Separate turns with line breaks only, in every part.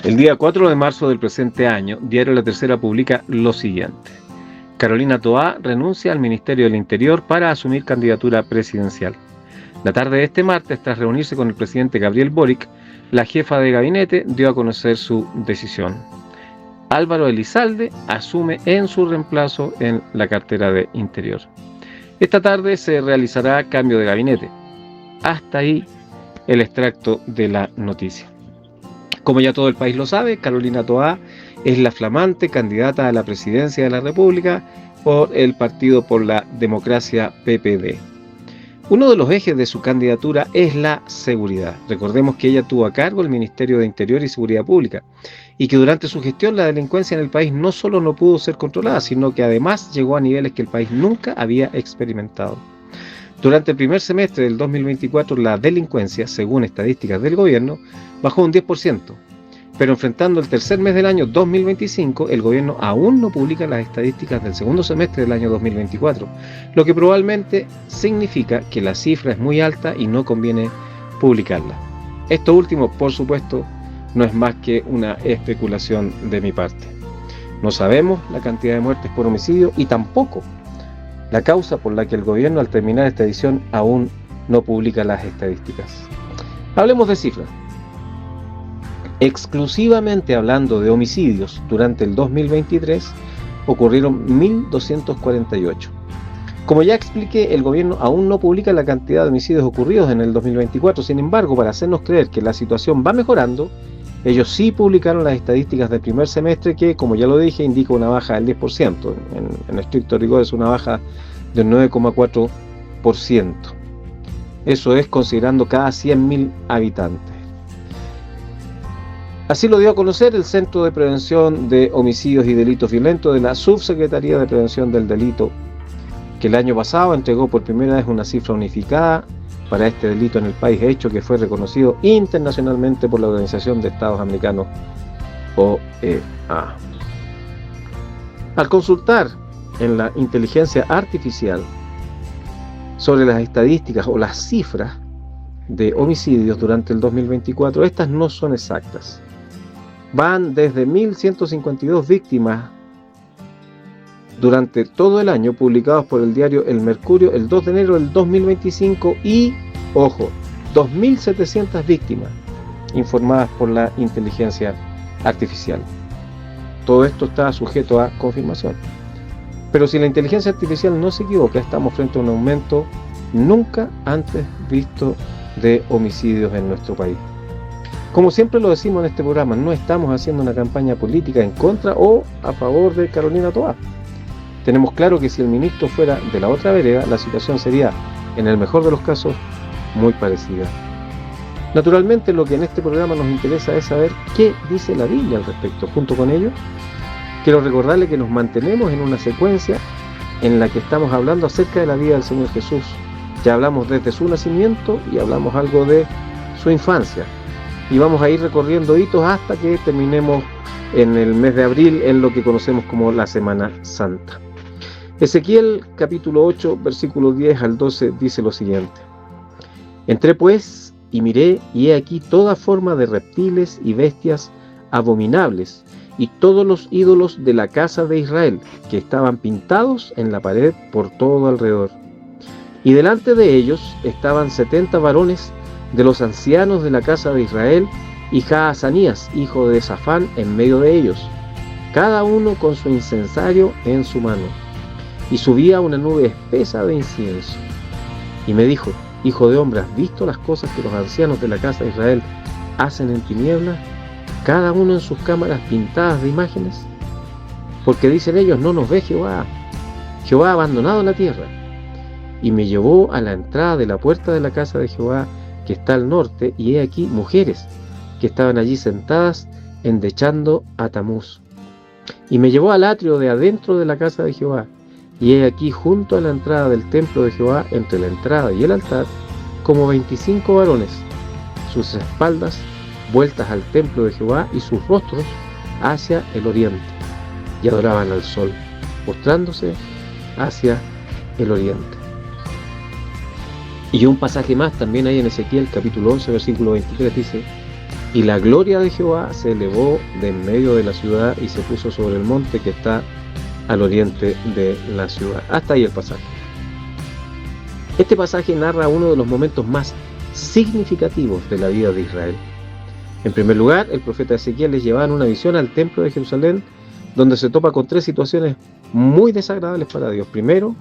El día 4 de marzo del presente año, Diario La Tercera publica lo siguiente. Carolina Toá renuncia al Ministerio del Interior para asumir candidatura presidencial. La tarde de este martes, tras reunirse con el presidente Gabriel Boric, la jefa de gabinete dio a conocer su decisión. Álvaro Elizalde asume en su reemplazo en la cartera de Interior. Esta tarde se realizará cambio de gabinete. Hasta ahí el extracto de la noticia. Como ya todo el país lo sabe, Carolina Toá es la flamante candidata a la presidencia de la República por el Partido por la Democracia PPD. Uno de los ejes de su candidatura es la seguridad. Recordemos que ella tuvo a cargo el Ministerio de Interior y Seguridad Pública y que durante su gestión la delincuencia en el país no solo no pudo ser controlada, sino que además llegó a niveles que el país nunca había experimentado. Durante el primer semestre del 2024, la delincuencia, según estadísticas del gobierno, bajó un 10%, pero enfrentando el tercer mes del año 2025, el gobierno aún no publica las estadísticas del segundo semestre del año 2024, lo que probablemente significa que la cifra es muy alta y no conviene publicarla. Esto último, por supuesto, no es más que una especulación de mi parte. No sabemos la cantidad de muertes por homicidio y tampoco la causa por la que el gobierno al terminar esta edición aún no publica las estadísticas. Hablemos de cifras. Exclusivamente hablando de homicidios, durante el 2023 ocurrieron 1.248. Como ya expliqué, el gobierno aún no publica la cantidad de homicidios ocurridos en el 2024. Sin embargo, para hacernos creer que la situación va mejorando, ellos sí publicaron las estadísticas del primer semestre que, como ya lo dije, indica una baja del 10%. En estricto rigor es una baja del 9,4%. Eso es considerando cada 100.000 habitantes. Así lo dio a conocer el Centro de Prevención de Homicidios y Delitos Violentos de la Subsecretaría de Prevención del Delito, que el año pasado entregó por primera vez una cifra unificada para este delito en el país, hecho que fue reconocido internacionalmente por la Organización de Estados Americanos, OEA. Al consultar en la inteligencia artificial sobre las estadísticas o las cifras de homicidios durante el 2024, estas no son exactas. Van desde 1.152 víctimas durante todo el año, publicados por el diario El Mercurio el 2 de enero del 2025 y, ojo, 2.700 víctimas informadas por la inteligencia artificial. Todo esto está sujeto a confirmación. Pero si la inteligencia artificial no se equivoca, estamos frente a un aumento nunca antes visto de homicidios en nuestro país. Como siempre lo decimos en este programa, no estamos haciendo una campaña política en contra o a favor de Carolina Toá. Tenemos claro que si el ministro fuera de la otra vereda, la situación sería, en el mejor de los casos, muy parecida. Naturalmente, lo que en este programa nos interesa es saber qué dice la Biblia al respecto. Junto con ello, quiero recordarle que nos mantenemos en una secuencia en la que estamos hablando acerca de la vida del Señor Jesús. Ya hablamos desde su nacimiento y hablamos algo de su infancia. Y vamos a ir recorriendo hitos hasta que terminemos en el mes de abril en lo que conocemos como la Semana Santa. Ezequiel capítulo 8, versículos 10 al 12 dice lo siguiente. Entré pues y miré, y he aquí toda forma de reptiles y bestias abominables, y todos los ídolos de la casa de Israel, que estaban pintados en la pared por todo alrededor. Y delante de ellos estaban 70 varones de los ancianos de la casa de Israel, y Jaazanías, hijo de Safán, en medio de ellos, cada uno con su incensario en su mano. Y subía una nube espesa de incienso. Y me dijo, hijo de hombre, ¿has visto las cosas que los ancianos de la casa de Israel hacen en tinieblas, cada uno en sus cámaras pintadas de imágenes? Porque dicen ellos, no nos ve Jehová, Jehová ha abandonado la tierra. Y me llevó a la entrada de la puerta de la casa de Jehová, que está al norte, y he aquí mujeres que estaban allí sentadas endechando a Tamuz. Y me llevó al atrio de adentro de la casa de Jehová, y he aquí junto a la entrada del templo de Jehová, entre la entrada y el altar, como 25 varones, sus espaldas vueltas al templo de Jehová y sus rostros hacia el oriente, y adoraban al sol, postrándose hacia el oriente. Y un pasaje más también hay en Ezequiel capítulo 11 versículo 23 dice: Y la gloria de Jehová se elevó de en medio de la ciudad y se puso sobre el monte que está al oriente de la ciudad. Hasta ahí el pasaje. Este pasaje narra uno de los momentos más significativos de la vida de Israel. En primer lugar, el profeta Ezequiel les llevaba en una visión al templo de Jerusalén, donde se topa con tres situaciones muy desagradables para Dios. Primero,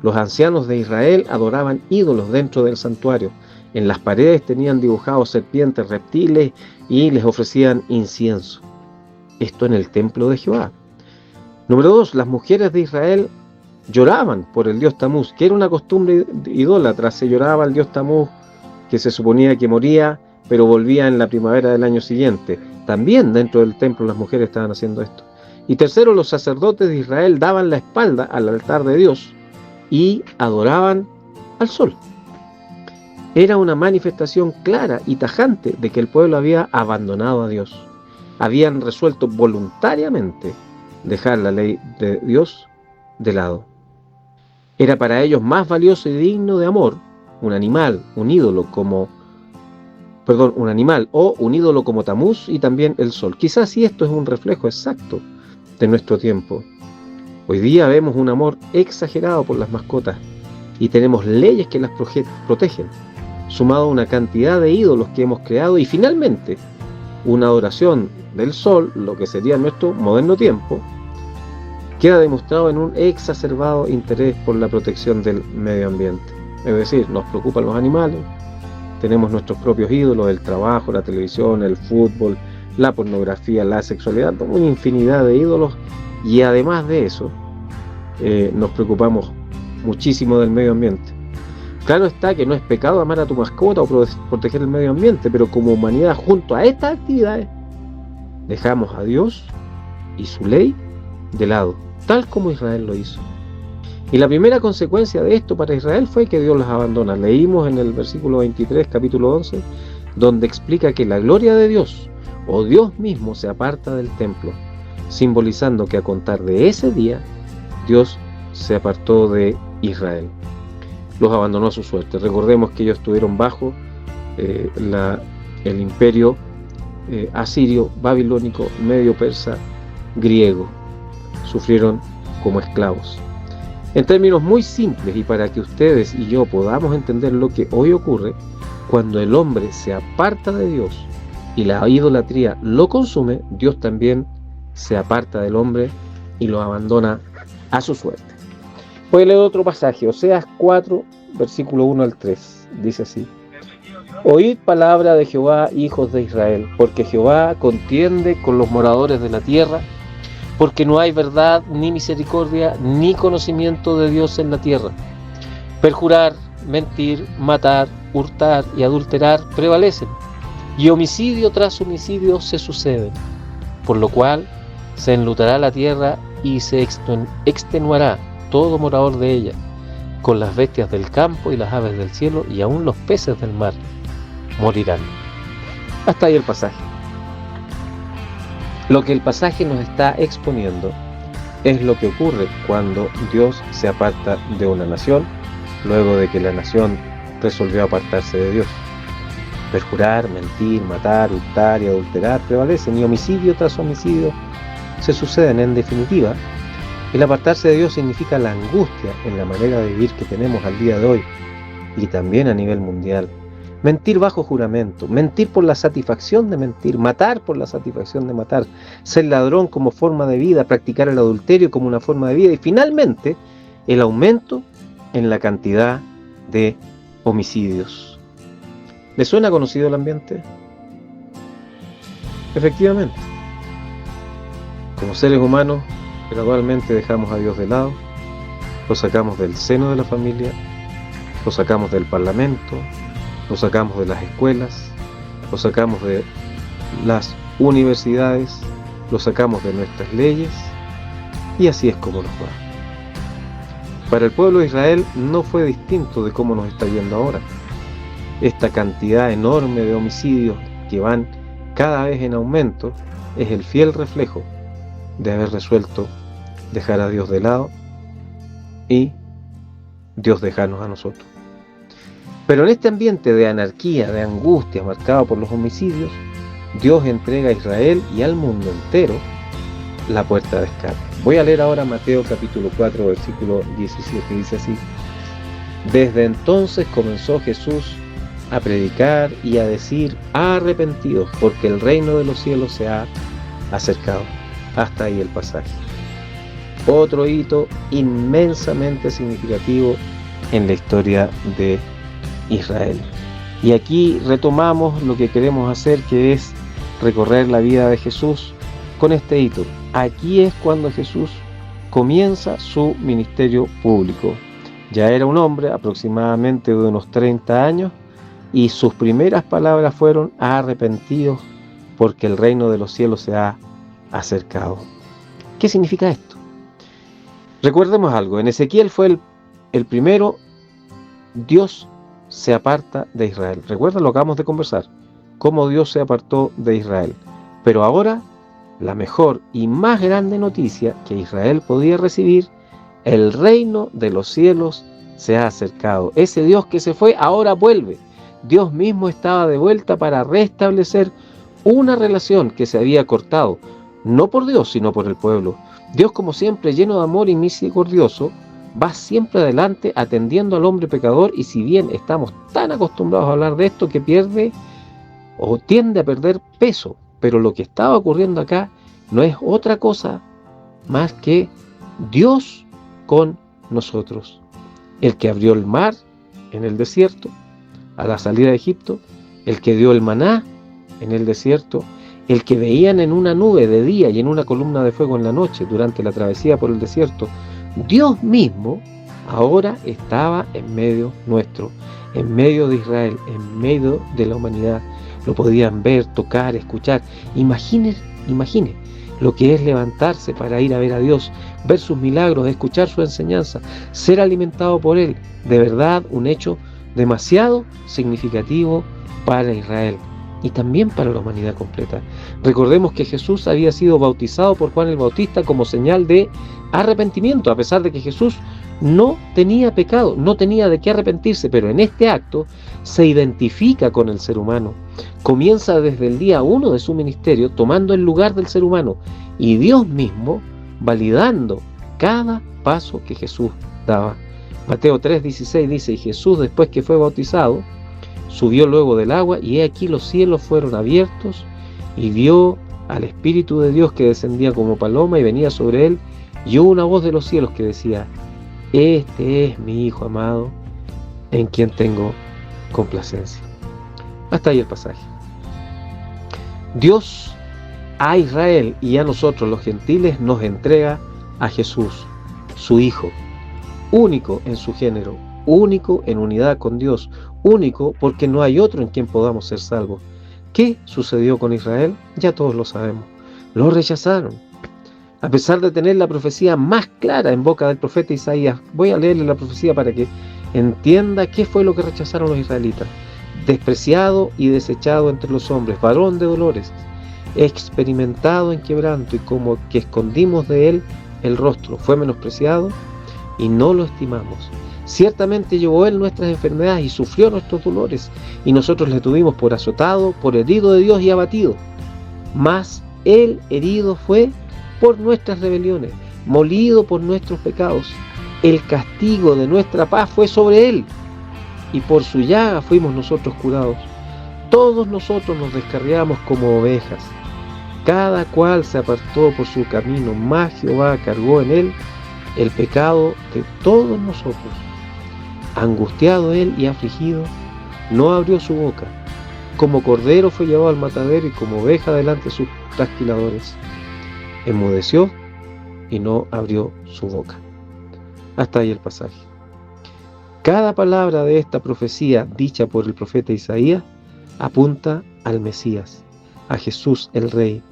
los ancianos de Israel adoraban ídolos dentro del santuario. En las paredes tenían dibujados serpientes, reptiles y les ofrecían incienso. Esto en el templo de Jehová. Número 2, las mujeres de Israel lloraban por el dios Tamuz, que era una costumbre idólatra. Se lloraba al dios Tamuz, que se suponía que moría, pero volvía en la primavera del año siguiente. También dentro del templo las mujeres estaban haciendo esto. Y tercero, los sacerdotes de Israel daban la espalda al altar de Dios y adoraban al sol. Era una manifestación clara y tajante de que el pueblo había abandonado a Dios. Habían resuelto voluntariamente dejar la ley de Dios de lado. Era para ellos más valioso y digno de amor un animal o un ídolo como Tamuz y también el sol. Quizás si esto es un reflejo exacto de nuestro tiempo. Hoy día vemos un amor exagerado por las mascotas y tenemos leyes que las protegen, sumado a una cantidad de ídolos que hemos creado y finalmente una adoración del sol, lo que sería nuestro moderno tiempo, queda demostrado en un exacerbado interés por la protección del medio ambiente. Es decir, nos preocupan los animales, tenemos nuestros propios ídolos, el trabajo, la televisión, el fútbol, la pornografía, la sexualidad, una infinidad de ídolos, y además de eso, nos preocupamos muchísimo del medio ambiente. Claro está que no es pecado amar a tu mascota o proteger el medio ambiente, pero como humanidad, junto a estas actividades, dejamos a Dios y su ley de lado, tal como Israel lo hizo. Y la primera consecuencia de esto para Israel fue que Dios los abandona. Leímos en el versículo 23, capítulo 11, donde explica que la gloria de Dios, o Dios mismo, se aparta del templo, simbolizando que a contar de ese día, Dios se apartó de Israel. Los abandonó a su suerte. Recordemos que ellos estuvieron bajo el imperio asirio, babilónico, medio persa, griego. Sufrieron como esclavos. En términos muy simples y para que ustedes y yo podamos entender lo que hoy ocurre, cuando el hombre se aparta de Dios y la idolatría lo consume, Dios también se aparta del hombre y lo abandona a su suerte. Voy a leer otro pasaje, Oseas 4, versículo 1 al 3, dice así: Oíd palabra de Jehová, hijos de Israel, porque Jehová contiende con los moradores de la tierra, porque no hay verdad, ni misericordia, ni conocimiento de Dios en la tierra. Perjurar, mentir, matar, hurtar y adulterar prevalecen, y homicidio tras homicidio se suceden, por lo cual se enlutará la tierra y se extenuará todo morador de ella, con las bestias del campo y las aves del cielo, y aún los peces del mar morirán. Hasta ahí el pasaje. Lo que el pasaje nos está exponiendo es lo que ocurre cuando Dios se aparta de una nación, luego de que la nación resolvió apartarse de Dios. Perjurar, mentir, matar, hurtar y adulterar prevalecen, y homicidio tras homicidio se suceden. En definitiva, el apartarse de Dios significa la angustia en la manera de vivir que tenemos al día de hoy y también a nivel mundial. Mentir bajo juramento, mentir por la satisfacción de mentir, matar por la satisfacción de matar, ser ladrón como forma de vida, practicar el adulterio como una forma de vida y finalmente el aumento en la cantidad de homicidios. ¿Le suena conocido el ambiente? Efectivamente. Como seres humanos, gradualmente dejamos a Dios de lado, lo sacamos del seno de la familia, lo sacamos del parlamento, lo sacamos de las escuelas, lo sacamos de las universidades, lo sacamos de nuestras leyes, y así es como nos va. Para el pueblo de Israel no fue distinto de cómo nos está yendo ahora. Esta cantidad enorme de homicidios que van cada vez en aumento es el fiel reflejo de haber resuelto dejar a Dios de lado y Dios dejarnos a nosotros. Pero en este ambiente de anarquía, de angustia marcado por los homicidios, Dios entrega a Israel y al mundo entero la puerta de escape. Voy a leer ahora Mateo capítulo 4, versículo 17, dice así: Desde entonces comenzó Jesús a predicar y a decir: arrepentidos, porque el reino de los cielos se ha acercado. Hasta ahí el pasaje. Otro hito inmensamente significativo en la historia de Israel. Y aquí retomamos lo que queremos hacer, que es recorrer la vida de Jesús con este hito. Aquí es cuando Jesús comienza su ministerio público. Ya era un hombre aproximadamente de unos 30 años y sus primeras palabras fueron: arrepentidos, porque el reino de los cielos se ha acercado. ¿Qué significa esto? Recordemos algo, en Ezequiel fue el primero: Dios se aparta de Israel. Recuerda, lo acabamos de conversar, cómo Dios se apartó de Israel. Pero ahora, la mejor y más grande noticia que Israel podía recibir: el reino de los cielos se ha acercado. Ese Dios que se fue ahora vuelve. Dios mismo estaba de vuelta para restablecer una relación que se había cortado, no por Dios, sino por el pueblo. Dios, como siempre, lleno de amor y misericordioso, va siempre adelante atendiendo al hombre pecador, y si bien estamos tan acostumbrados a hablar de esto que pierde o tiende a perder peso, pero lo que estaba ocurriendo acá no es otra cosa más que Dios con nosotros. El que abrió el mar en el desierto a la salida de Egipto, el que dio el maná en el desierto, el que veían en una nube de día y en una columna de fuego en la noche durante la travesía por el desierto. Dios mismo ahora estaba en medio nuestro, en medio de Israel, en medio de la humanidad. Lo podían ver, tocar, escuchar. Imagine lo que es levantarse para ir a ver a Dios, ver sus milagros, escuchar su enseñanza, ser alimentado por Él. De verdad, un hecho demasiado significativo para Israel y también para la humanidad completa. Recordemos que Jesús había sido bautizado por Juan el Bautista como señal de arrepentimiento, a pesar de que Jesús no tenía pecado, no tenía de qué arrepentirse, pero en este acto se identifica con el ser humano. Comienza desde el día 1 de su ministerio tomando el lugar del ser humano, y Dios mismo validando cada paso que Jesús daba. Mateo 3:16 dice: y Jesús, después que fue bautizado, subió luego del agua, y he aquí los cielos fueron abiertos, y vio al Espíritu de Dios que descendía como paloma y venía sobre él, y hubo una voz de los cielos que decía: este es mi Hijo amado, en quien tengo complacencia. Hasta ahí el pasaje. Dios a Israel y a nosotros los gentiles nos entrega a Jesús, su Hijo, único en su género, único en unidad con Dios, único porque no hay otro en quien podamos ser salvos. ¿Qué sucedió con Israel? Ya todos lo sabemos. Lo rechazaron. A pesar de tener la profecía más clara en boca del profeta Isaías, voy a leerle la profecía para que entienda qué fue lo que rechazaron los israelitas. Despreciado y desechado entre los hombres, varón de dolores, experimentado en quebranto, y como que escondimos de él el rostro, fue menospreciado y no lo estimamos. Ciertamente llevó él nuestras enfermedades y sufrió nuestros dolores, y nosotros le tuvimos por azotado, por herido de Dios y abatido. Mas él herido fue por nuestras rebeliones, molido por nuestros pecados. El castigo de nuestra paz fue sobre él, y por su llaga fuimos nosotros curados. Todos nosotros nos descarriamos como ovejas, cada cual se apartó por su camino, mas Jehová cargó en él el pecado de todos nosotros. Angustiado él y afligido, no abrió su boca. Como cordero fue llevado al matadero, y como oveja delante de sus trasquiladores. Enmudeció y no abrió su boca. Hasta ahí el pasaje. Cada palabra de esta profecía dicha por el profeta Isaías apunta al Mesías, a Jesús el Rey,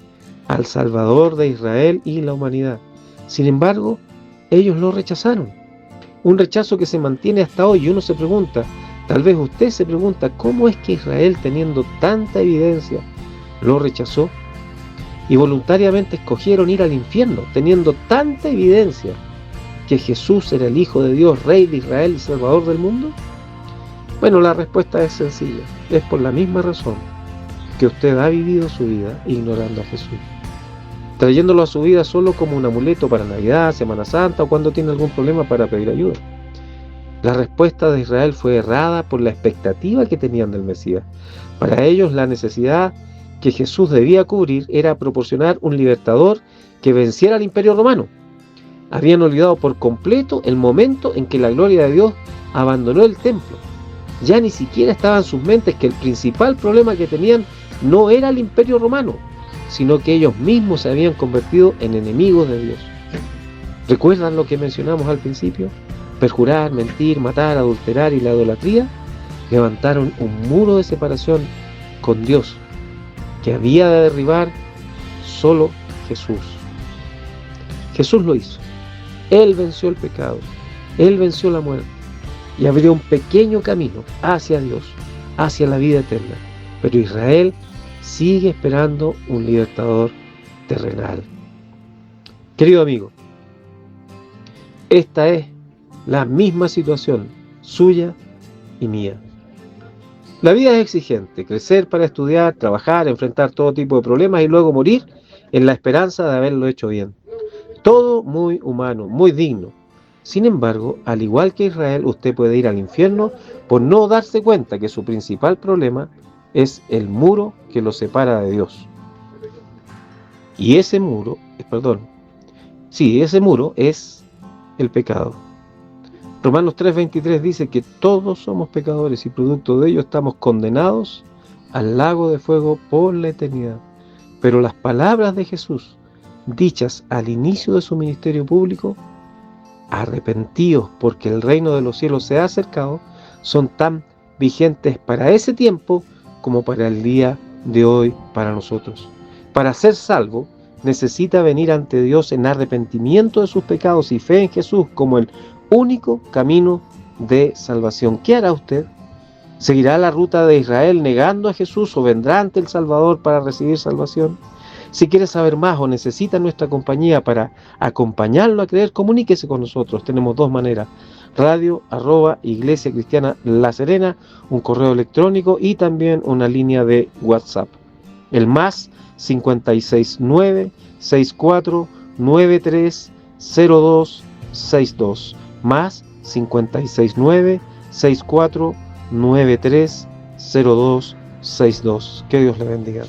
al Salvador de Israel y la humanidad. Sin embargo, ellos lo rechazaron. Un rechazo que se mantiene hasta hoy, y uno se pregunta, tal vez usted se pregunta, ¿cómo es que Israel, teniendo tanta evidencia, lo rechazó? Y voluntariamente escogieron ir al infierno, teniendo tanta evidencia que Jesús era el Hijo de Dios, Rey de Israel y Salvador del mundo. Bueno, la respuesta es sencilla, es por la misma razón. que usted ha vivido su vida ignorando a Jesús, trayéndolo a su vida solo como un amuleto para Navidad, Semana Santa o cuando tiene algún problema para pedir ayuda. La respuesta de Israel fue errada por la expectativa que tenían del Mesías. Para ellos, la necesidad que Jesús debía cubrir era proporcionar un libertador que venciera al Imperio Romano. Habían olvidado por completo el momento en que la gloria de Dios abandonó el templo. Ya ni siquiera estaba en sus mentes que el principal problema que tenían no era el Imperio Romano, sino que ellos mismos se habían convertido en enemigos de Dios. ¿Recuerdan lo que mencionamos al principio? Perjurar, mentir, matar, adulterar y la idolatría levantaron un muro de separación con Dios que había de derribar solo Jesús. Jesús lo hizo. Él venció el pecado, Él venció la muerte y abrió un pequeño camino hacia Dios, hacia la vida eterna. Pero Israel sigue esperando un libertador terrenal. Querido amigo, esta es la misma situación suya y mía. La vida es exigente, crecer para estudiar, trabajar, enfrentar todo tipo de problemas y luego morir en la esperanza de haberlo hecho bien. Todo muy humano, muy digno. Sin embargo, al igual que Israel, usted puede ir al infierno por no darse cuenta que su principal problema es el muro que lo separa de Dios. Y ese muro, ese muro es el pecado. Romanos 3:23 dice que todos somos pecadores y producto de ello estamos condenados al lago de fuego por la eternidad. Pero las palabras de Jesús, dichas al inicio de su ministerio público, arrepentíos porque el reino de los cielos se ha acercado, son tan vigentes para ese tiempo como para el día de hoy para nosotros. Para ser salvo, necesita venir ante Dios en arrepentimiento de sus pecados y fe en Jesús como el único camino de salvación. ¿Qué hará usted? ¿Seguirá la ruta de Israel negando a Jesús o vendrá ante el Salvador para recibir salvación? Si quiere saber más o necesita nuestra compañía para acompañarlo a creer, comuníquese con nosotros. Tenemos dos maneras: radio@Iglesia Cristiana La Serena, un correo electrónico y también una línea de WhatsApp. El más 569 64 93 0262, más 569 64 93 0262. Que Dios le bendiga.